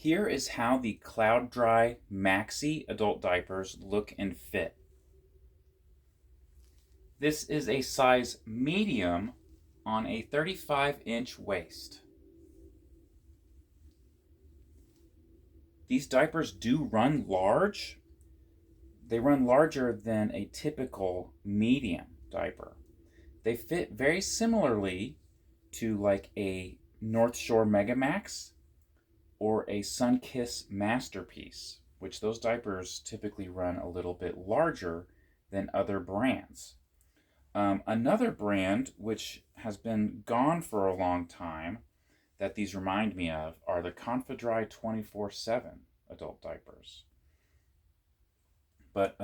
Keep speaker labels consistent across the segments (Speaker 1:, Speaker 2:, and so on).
Speaker 1: Here is how the Cloudrys Maxi adult diapers look and fit. This is a size medium on a 35-inch waist. These diapers do run large. They run larger than a typical medium diaper. They fit very similarly to like a North Shore Mega Max or a Sunkiss Masterpiece, which those diapers typically run a little bit larger than other brands. Another brand, which has been gone for a long time, that these remind me of are the Confidry 24/7 adult diapers. But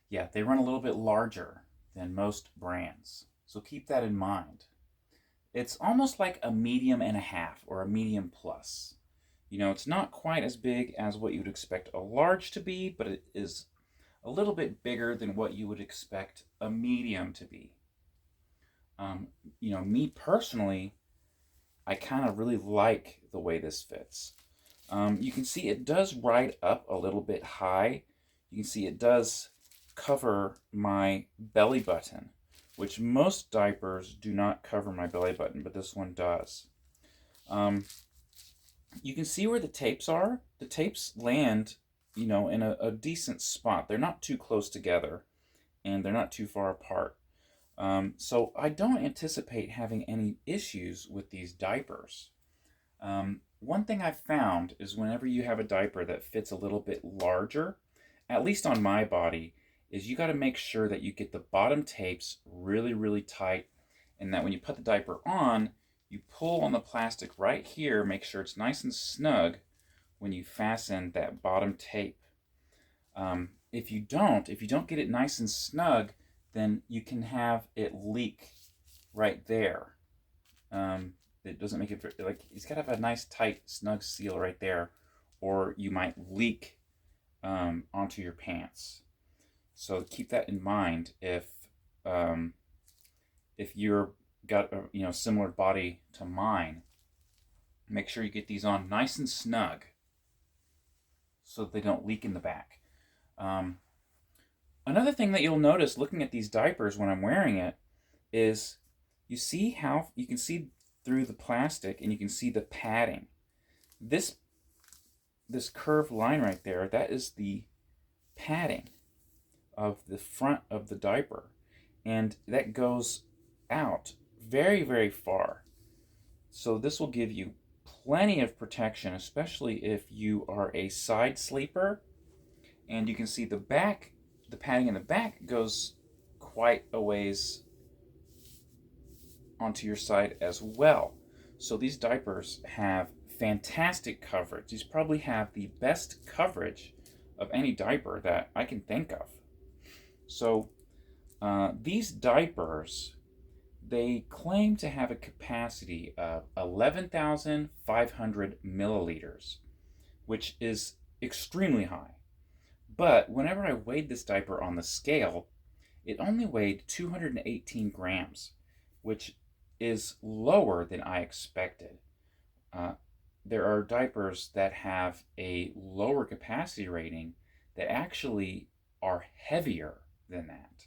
Speaker 1: yeah, they run a little bit larger than most brands. So keep that in mind. It's almost like a medium and a half or a medium plus. You know, it's not quite as big as what you would expect a large to be, but it is a little bit bigger than what you would expect a medium to be. Me personally, I kind of really like the way this fits. You can see it does ride up a little bit high. You can see it does cover my belly button, which most diapers do not cover my belly button, but this one does. You can see where the tapes are. The tapes land, in a decent spot. They're not too close together, and they're not too far apart. So I don't anticipate having any issues with these diapers. One thing I've found is whenever you have a diaper that fits a little bit larger, at least on my body, is you got to make sure that you get the bottom tapes really, really tight, and that when you put the diaper on, you pull on the plastic right here, make sure it's nice and snug when you fasten that bottom tape. If you don't get it nice and snug, then you can have it leak right there. It doesn't make it like it's got to have a nice tight snug seal right there, or you might leak onto your pants. So keep that in mind if you're got a similar body to mine. Make sure you get these on nice and snug so that they don't leak in the back. Another thing that you'll notice looking at these diapers when I'm wearing it is you see how you can see through the plastic and you can see the padding. This curved line right there, that is the padding of the front of the diaper, and that goes out very, very far. So this will give you plenty of protection, especially if you are a side sleeper. And you can see the padding in the back goes quite a ways onto your side as well. So these diapers have fantastic coverage. These probably have the best coverage of any diaper that I can think of. So these diapers, they claim to have a capacity of 11,500 milliliters, which is extremely high. But whenever I weighed this diaper on the scale, it only weighed 218 grams, which is lower than I expected. There are diapers that have a lower capacity rating that actually are heavier than that.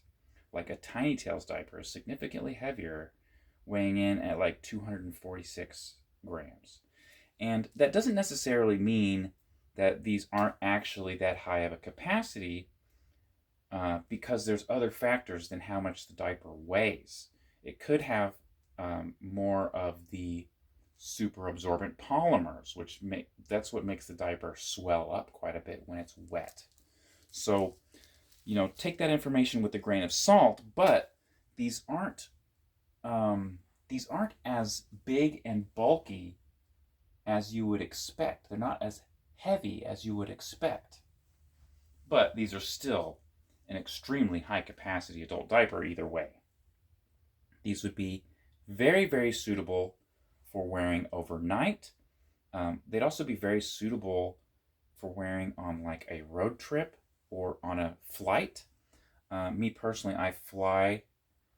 Speaker 1: Like a Tiny Tails diaper is significantly heavier, weighing in at like 246 grams. And that doesn't necessarily mean that these aren't actually that high of a capacity, because there's other factors than how much the diaper weighs. It could have more of the super absorbent polymers, that's what makes the diaper swell up quite a bit when it's wet. So, take that information with a grain of salt, but these aren't as big and bulky as you would expect. They're not as heavy as you would expect. But these are still an extremely high capacity adult diaper either way. These would be very, very suitable for wearing overnight. They'd also be very suitable for wearing on like a road trip or on a flight. Me personally, I fly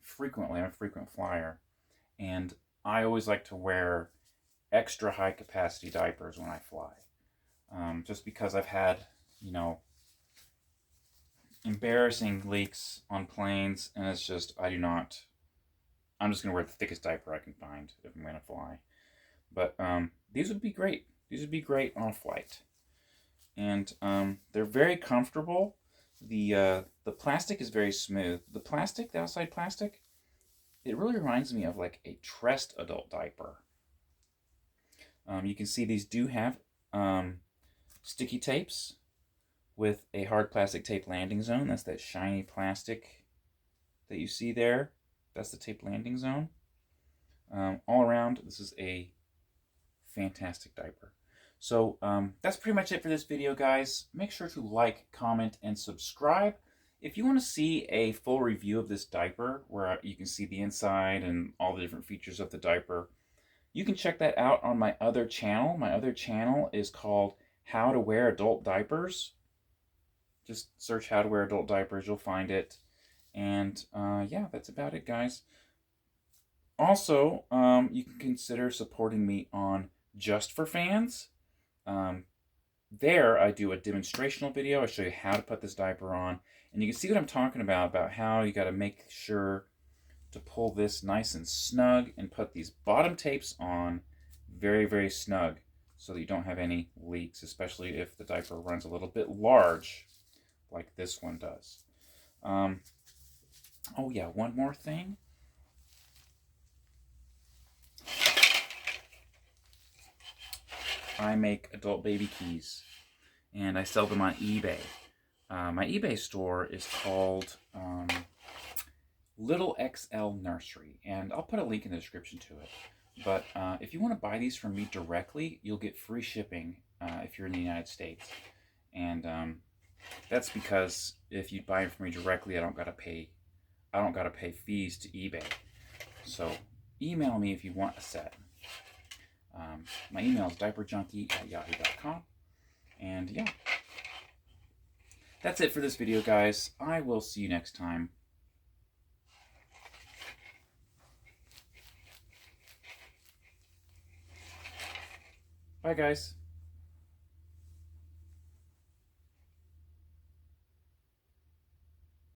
Speaker 1: frequently. I'm a frequent flyer, and I always like to wear extra high capacity diapers when I fly. just because I've had, you know, embarrassing leaks on planes, and it's just, I'm just going to wear the thickest diaper I can find if I'm going to fly. But these would be great. These would be great on a flight. And they're very comfortable. The plastic is very smooth. The outside plastic, it really reminds me of like a Trest adult diaper. You can see these do have sticky tapes with a hard plastic tape landing zone. That's that shiny plastic that you see there. That's the tape landing zone. All around, this is a fantastic diaper. So that's pretty much it for this video, guys. Make sure to like, comment, and subscribe. If you want to see a full review of this diaper, where you can see the inside and all the different features of the diaper, you can check that out on my other channel. My other channel is called How to Wear Adult Diapers. Just search How to Wear Adult Diapers, you'll find it. And yeah, that's about it, guys. Also, you can consider supporting me on Just for Fans. There I do a demonstrational video. I show you how to put this diaper on, and you can see what I'm talking about how you got to make sure to pull this nice and snug and put these bottom tapes on very, very snug so that you don't have any leaks, especially if the diaper runs a little bit large like this one does. Oh yeah, one more thing. I make adult baby keys, and I sell them on eBay. My eBay store is called Little XL Nursery, and I'll put a link in the description to it. But if you want to buy these from me directly, you'll get free shipping if you're in the United States. And that's because if you buy them from me directly, I don't gotta pay fees to eBay. So email me if you want a set. My email is diaperjunkie@yahoo.com. And yeah, that's it for this video, guys. I will see you next time. Bye, guys.